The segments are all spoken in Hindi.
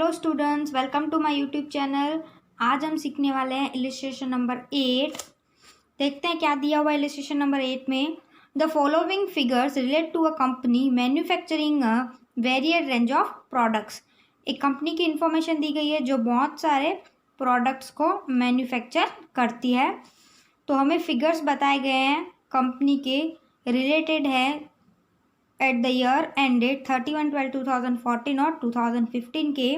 Hello students, welcome to my YouTube channel. आज हम सीखने वाले हैं इलिस्ट्रेशन नंबर 8। देखते हैं क्या दिया हुआ है इलिस्ट्रेशन नंबर 8 में। The following figures relate to a company manufacturing a varied range of products. एक कंपनी की इंफॉर्मेशन दी गई है जो बहुत सारे प्रोडक्ट्स को मैन्युफैक्चर करती है। तो हमें फिगर्स बताए गए हैं कंपनी के, रिलेटेड है एट द ईयर एंडेड 31/12/2014 और 2015 के।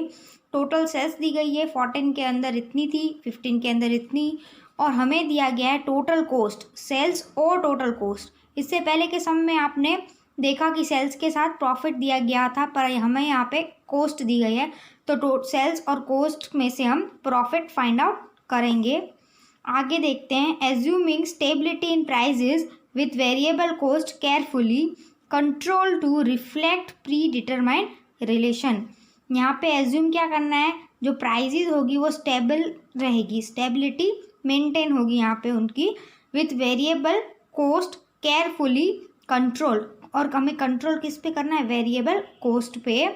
टोटल सेल्स दी गई है, 14 के अंदर इतनी थी, 15 के अंदर इतनी, और हमें दिया गया है टोटल कोस्ट, सेल्स और टोटल कोस्ट। इससे पहले के सम में आपने देखा कि सेल्स के साथ प्रॉफिट दिया गया था, पर हमें यहाँ पे कोस्ट दी गई है। तो सेल्स और कोस्ट में से हम प्रॉफिट फाइंड आउट करेंगे। आगे देखते हैं। Assuming stability in prices with variable cost carefully control to reflect predetermined relation. यहाँ पे एज्यूम क्या करना है, जो प्राइजेज होगी वो स्टेबल रहेगी, स्टेबिलिटी मेंटेन होगी यहाँ पे उनकी, with variable cost carefully control, और हमें कंट्रोल किस पे करना है, वेरिएबल कोस्ट पे,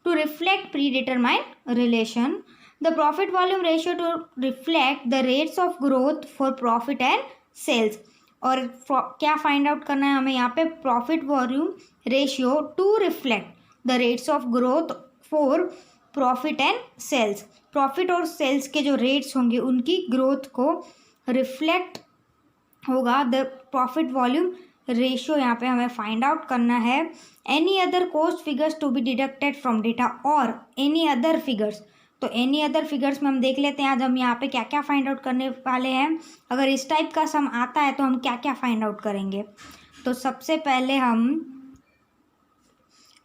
to reflect predetermined relation. The profit volume ratio to reflect the rates of growth for profit and sales. और क्या फाइंड आउट करना है हमें यहाँ पे, profit volume ratio to reflect the rates of growth for profit and sales. Profit और सेल्स के जो रेट्स होंगे उनकी ग्रोथ को रिफ्लेक्ट होगा द प्रॉफिट वॉल्यूम रेशियो, यहाँ पे हमें फाइंड आउट करना है। Any other cost figures to be deducted from data, और एनी अदर फिगर्स। तो एनी अदर फिगर्स में हम देख लेते हैं आज हम यहाँ पे क्या क्या फाइंड आउट करने वाले हैं। अगर इस टाइप का सम आता है तो हम क्या क्या फाइंड आउट करेंगे। तो सबसे पहले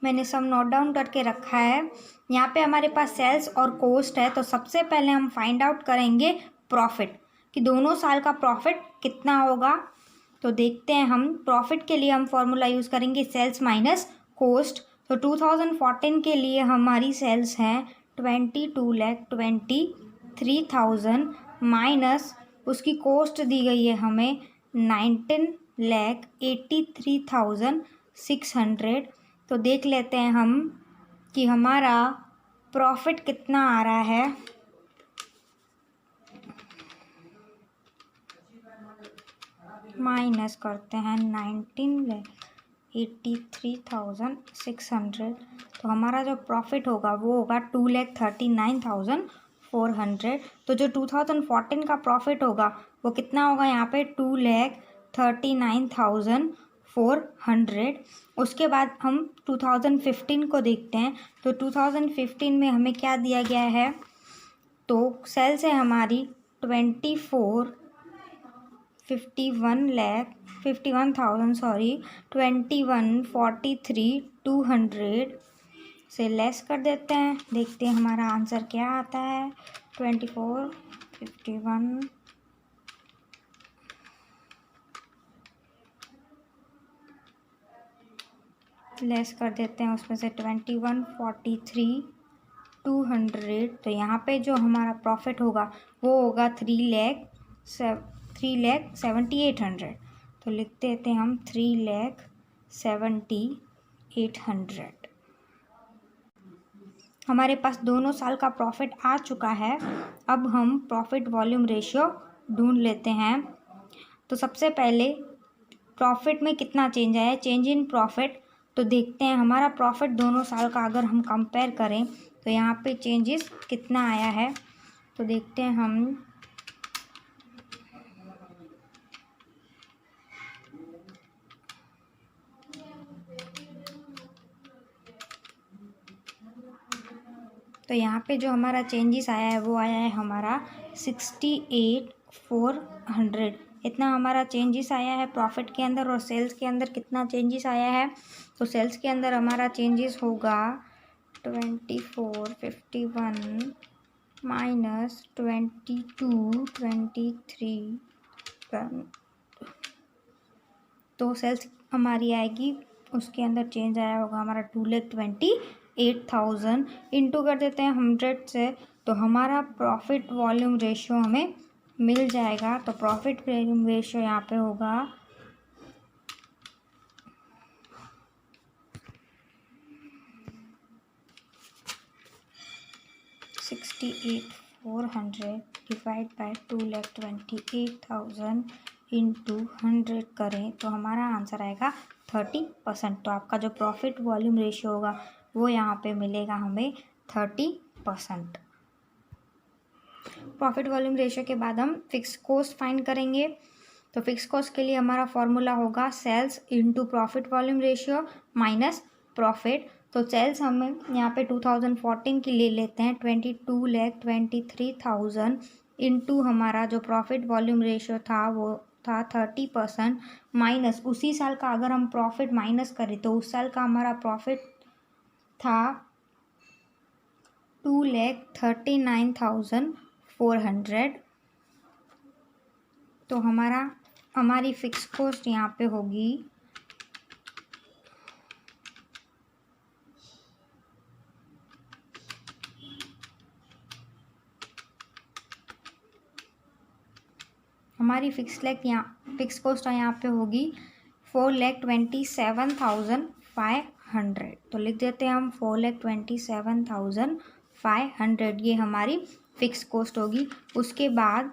मैंने सम नोट डाउन करके रखा है। यहाँ पे हमारे पास सेल्स और कोस्ट है। तो सबसे पहले हम फाइंड आउट करेंगे प्रॉफिट, कि दोनों साल का प्रॉफिट कितना होगा। तो देखते हैं हम, प्रॉफिट के लिए हम फॉर्मूला यूज़ करेंगे सेल्स माइनस कोस्ट। तो 2014 के लिए हमारी सेल्स हैं 22,23,000 माइनस उसकी कोस्ट दी गई है हमें 19,83,600। तो देख लेते हैं हम कि हमारा प्रॉफिट कितना आ रहा है। माइनस करते हैं 19,83,600। तो हमारा जो प्रॉफिट होगा वो होगा 2,39,400। तो जो 2014 का प्रॉफिट होगा वो कितना होगा, यहाँ पे 2,39,400। उसके बाद हम 2015 को देखते हैं। तो 2015 में हमें क्या दिया गया है, तो सेल्स है हमारी 21,43,200 से लेस कर देते हैं। देखते हैं हमारा आंसर क्या आता है। 2451 लेस कर देते हैं उसमें से 21,43,200। तो यहाँ पे जो हमारा प्रॉफिट होगा वो होगा 3,78,000। तो लिख देते हैं हम 3,78,000। हमारे पास दोनों साल का प्रॉफिट आ चुका है। अब हम प्रॉफिट वॉल्यूम रेशियो ढूंढ लेते हैं। तो सबसे पहले प्रॉफिट में कितना चेंज आया है, चेंज इन प्रॉफिट। तो देखते हैं हमारा प्रॉफिट दोनों साल का अगर हम कंपेयर करें तो यहाँ पे चेंजेस कितना आया है। तो देखते हैं हम, तो यहाँ पे जो हमारा चेंजेस आया है वो आया है हमारा 68,400। इतना हमारा चेंजेस आया है प्रॉफिट के अंदर। और सेल्स के अंदर कितना चेंजेस आया है, तो सेल्स के अंदर हमारा चेंजेस होगा 2451 माइनस 2223। तो सेल्स हमारी आएगी, उसके अंदर चेंज आया होगा हमारा 2,28,000। इंटू कर देते हैं 100 से, तो हमारा प्रॉफिट वॉल्यूम रेशियो हमें मिल जाएगा। तो प्रॉफिट वॉल्यूम रेशियो यहाँ पे होगा 0.5 68,400 डिवाइड बाय 2,28,000 इंटू 100 करें तो हमारा आंसर आएगा 30%। तो आपका जो प्रॉफिट वॉल्यूम रेशियो होगा वो यहाँ पे मिलेगा हमें 30%। प्रॉफिट वॉल्यूम रेशियो के बाद हम फिक्स कॉस्ट फाइंड करेंगे। तो फिक्स कॉस्ट के लिए हमारा फॉर्मूला होगा sales into profit volume ratio minus profit. तो सेल्स हम यहाँ पे 2014 की ले लेते हैं 22,23,000 इंटू हमारा जो प्रॉफिट वॉल्यूम रेशियो था वो था 30% माइनस उसी साल का अगर हम प्रॉफिट माइनस करें तो उस साल का हमारा प्रॉफिट था 2,39,400। तो हमारी फिक्स कॉस्ट यहाँ पे होगी फिक्स कॉस्ट यहाँ पे होगी 4,27,500। तो लिख देते हैं हम 4,27,500 ये हमारी फिक्स कॉस्ट होगी। उसके बाद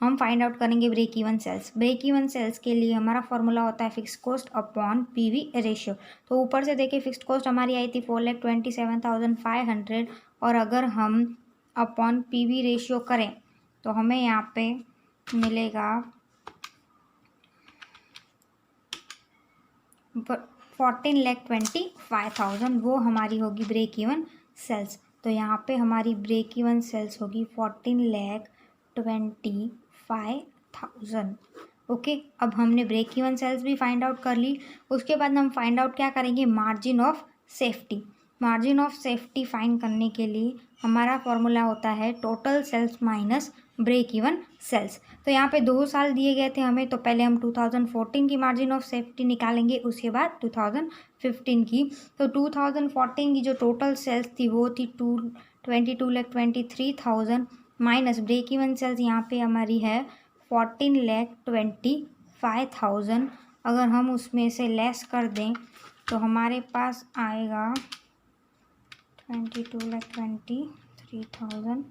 हम फाइंड आउट करेंगे break even sales. Break even sales के लिए हमारा फॉर्मूला होता है fix cost upon PV ratio. तो ऊपर से देखिए फिक्स कॉस्ट हमारी आई थी 4,27,500 और अगर हम अपॉन पीवी रेशियो करें तो हमें यहाँ पे मिलेगा 14,25,000 वो हमारी होगी ब्रेक इवन सेल्स। तो यहाँ पे हमारी ब्रेक इवन सेल्स होगी 14,25,000। ओके, अब हमने ब्रेक इवन सेल्स भी फाइंड आउट कर ली। उसके बाद हम फाइंड आउट क्या करेंगे, margin of safety. Margin of safety find करने के लिए हमारा फॉर्मूला होता है total sales minus break even sales. तो यहाँ पे 2 साल दिए गए थे हमें, तो पहले हम 2014 की मार्जिन ऑफ सेफ्टी निकालेंगे, उसके बाद 2015 की। तो 2014 की जो टोटल सेल्स थी वो थी 22,23,000 माइनस ब्रेक इवन सेल्स यहाँ पे हमारी है 14,25,000। अगर हम उसमें से लेस कर दें तो हमारे पास आएगा 22,23,000।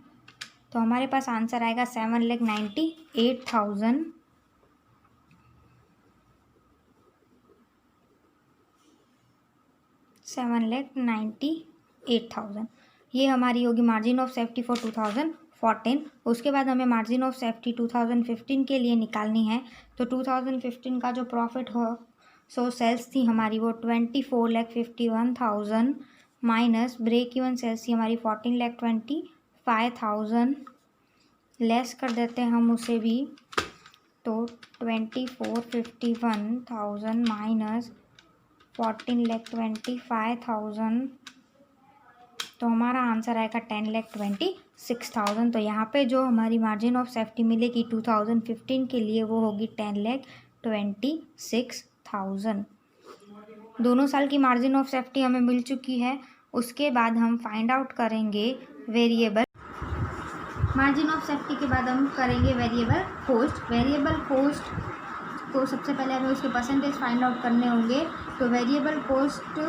तो हमारे पास आंसर आएगा 7,98,000। 7,98,000 ये हमारी होगी मार्जिन ऑफ सेफ्टी फॉर 2014। उसके बाद हमें मार्जिन ऑफ सेफ्टी 2015 के लिए निकालनी है। तो 2015 का जो प्रॉफिट हो सेल्स थी हमारी वो 24,51,000 माइनस ब्रेक इवन सेल्स थी हमारी 14,25,000। लेस कर देते हैं हम उसे भी, तो 24,51,000 माइनस 14,25,000 तो हमारा आंसर आएगा 10,26,000। तो यहाँ पे जो हमारी मार्जिन ऑफ सेफ्टी मिलेगी 2015 के लिए वो होगी 10,26,000। दोनों साल की मार्जिन ऑफ सेफ्टी हमें मिल चुकी है। उसके बाद हम फाइंड आउट करेंगे वेरिएबल मार्जिन ऑफ सेफ्टी के बाद हम करेंगे वेरिएबल कॉस्ट। वेरिएबल कॉस्ट को सबसे पहले हमें उसके परसेंटेज फाइंड आउट करने होंगे। तो वेरिएबल कॉस्ट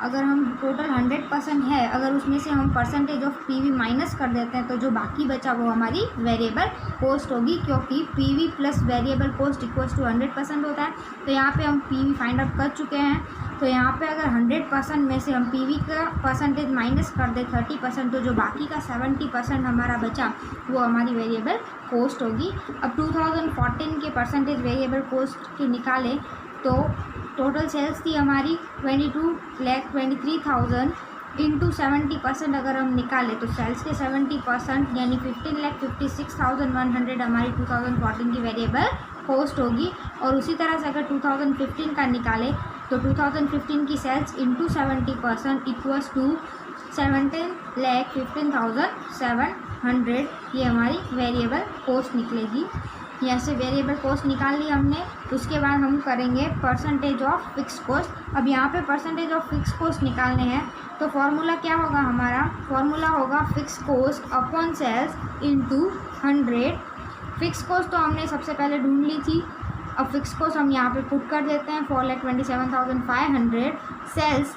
अगर हम टोटल 100% है, अगर उसमें से हम परसेंटेज ऑफ पीवी माइनस कर देते हैं तो जो बाकी बचा वो हमारी वेरिएबल कॉस्ट होगी, क्योंकि PV plus variable cost equals to 100% होता है। तो यहाँ पे हम पीवी फाइंड आउट कर चुके हैं। तो यहाँ पे अगर 100% में से हम पीवी का परसेंटेज माइनस कर दें 30%, तो जो बाकी का 70% हमारा बचा वो हमारी वेरिएबल कॉस्ट होगी। अब 2014 के परसेंटेज वेरिएबल कॉस्ट के निकालें तो टोटल सेल्स थी हमारी 22,23,000 इंटू 70% अगर हम निकालें तो सेल्स के 70% यानी 15,56,100 हमारी 2014 की वेरिएबल कॉस्ट होगी। और उसी तरह से अगर 2015 का निकालें तो 2015 की सेल्स इंटू 70% इक्वल्स टू 17,15,700 ये हमारी वेरिएबल कॉस्ट निकलेगी। यहाँ से वेरिएबल कॉस्ट निकाल ली हमने। उसके बाद हम करेंगे परसेंटेज ऑफ फिक्स कॉस्ट। अब यहाँ पे परसेंटेज ऑफ फिक्स कॉस्ट निकालने हैं तो फॉर्मूला क्या होगा, हमारा फॉर्मूला होगा fix cost upon sales into 100। Fix cost तो हमने सबसे पहले ढूंढ ली थी, अब फिक्स कॉस्ट हम यहाँ पे पुट कर देते हैं 4,27,500। सेल्स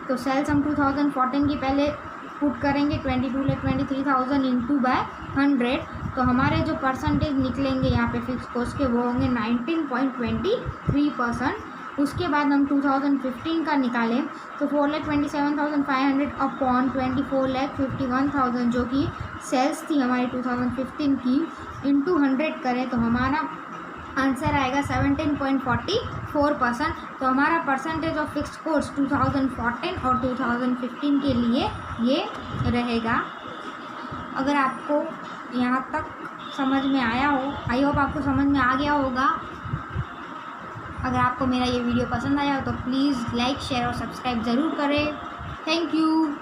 तो सेल्स हम 2014 की पहले पुट करेंगे 22,23,000 इंटू बाय 100, तो हमारे जो परसेंटेज निकलेंगे यहाँ पे फिक्स कॉस्ट के वो होंगे 19.23%। उसके बाद हम 2015 का निकालें तो 4,27,500 अपॉन 24,51,000 जो कि सेल्स थी हमारी 2015 की, इंटू 100 करें तो हमारा आंसर आएगा 17.44%। तो हमारा परसेंटेज ऑफ फिक्स कॉस्ट 2014 और 2015 के लिए ये रहेगा। अगर आपको यहाँ तक समझ में आया हो, आई होप आपको समझ में आ गया होगा। अगर आपको मेरा ये वीडियो पसंद आया हो तो प्लीज़ लाइक शेयर और सब्सक्राइब ज़रूर करें। Thank you.